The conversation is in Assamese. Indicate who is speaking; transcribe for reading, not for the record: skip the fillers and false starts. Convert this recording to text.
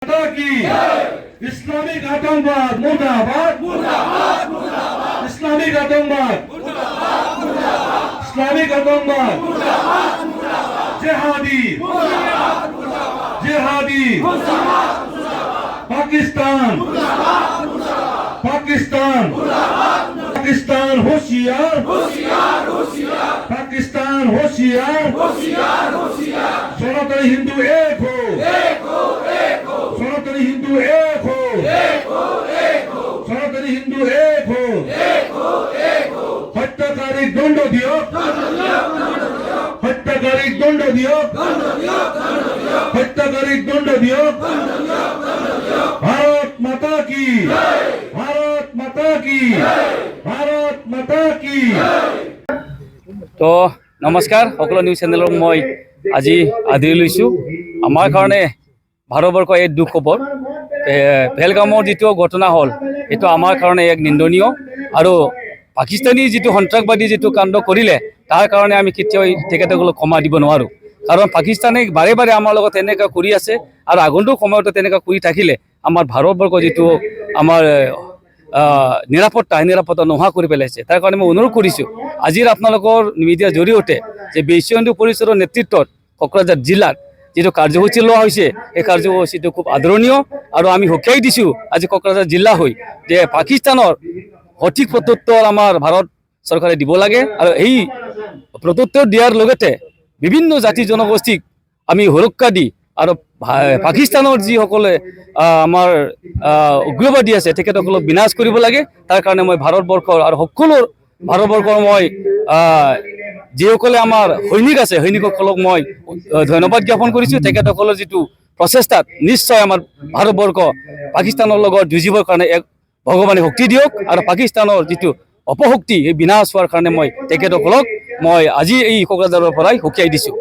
Speaker 1: माता की इस्लामिक आतंकवाद मुर्दाबाद मुर्दाबाद मुर्दाबाद इस्लामिक आतंकवाद मुर्दाबाद मुर्दाबाद इस्लामिक आतंकवाद मुर्दाबाद मुर्दाबाद जिहादी मुर्दाबाद मुर्दाबाद जिहादी मुर्दाबाद मुर्दाबाद पाकिस्तान मुर्दाबाद मुर्दाबाद पाकिस्तान मुर्दाबाद पाकिस्तान होशियार होशियार होशियार पाकिस्तान होशियार होशियार होशियार सनातनी हिंदू एक हो सनातनी हिंदू एक हो सनातनी हिंदू एक हो हत्याकारी दंड दियो हत्याकारी दंड दियो हत्याकारी दंड दियो भारत माता की भारत माता की भारत माता की।
Speaker 2: तो नमस्कार सकलो निউজ चेनेलर मैं আজি आदरि लैसु आमार कारणे भारतवर्ष एक दुख खबर पहलगाমৰ जी घटना हल ये आमार कारणे एक निंदनीय और पाकिस्तानी जी सन्त्रासबादी जी कांड करिले तार कारणे आमी केতিয়াও तेखेतসকলক क्षमा দিব নোৱাৰো कारण पाकिस्ताने बारे बारे आमार লগত এনেকা কৰি আছে और आगन्तुक সময়তো তেনেকা কৰি থাকিলে आमार भारतवर्ष जी आमार निरापत्ता निरापत्ता নোহোৱা কৰি পেলাইছে তাৰ কাৰণে মই অনুৰোধ কৰিছোঁ আজিৰ আপোনালোকৰ মিডিয়াৰ জৰিয়তে যে বিশ্ব হিন্দু পৰিষদৰ নেতৃত্বত কোকৰাঝাৰ জিলাত যেটো কাৰ্যসূচী লোৱা হৈছে এই কাৰ্যসূচীটো খুব আদৰণীয় আৰু আমি হকিয়াই দিছোঁ আজি কোকৰাঝাৰ জিলা হৈ যে পাকিস্তানৰ সঠিক প্ৰত্যুত্তৰ আমাৰ ভাৰত চৰকাৰে দিব লাগে আৰু এই প্ৰত্যুত্তৰ দিয়াৰ লগতে বিভিন্ন জাতি জনগোষ্ঠীক আমি সুৰক্ষা দি আৰু পাকিস্তানৰ যিসকলে আমাৰ উগ্ৰবাদী আছে তেখেতসকলক বিনাশ কৰিব লাগে তাৰ কাৰণে মই ভাৰতবৰ্ষৰ আৰু সকলো ভাৰতবৰ্ষৰ মই যিসকলে আমাৰ সৈনিক আছে সৈনিকসকলক মই ধন্যবাদ জ্ঞাপন কৰিছোঁ তেখেতসকলৰ যিটো প্ৰচেষ্টাত নিশ্চয় আমাৰ ভাৰতবৰ্ষ পাকিস্তানৰ লগত যুঁজিবৰ কাৰণে এক ভগৱানে শক্তি দিয়ক আৰু পাকিস্তানৰ যিটো অপশক্তি এই বিনাশ হোৱাৰ কাৰণে মই তেখেতসকলক মই আজি এই কোকৰাঝাৰৰ পৰাই সকীয়াই দিছোঁ।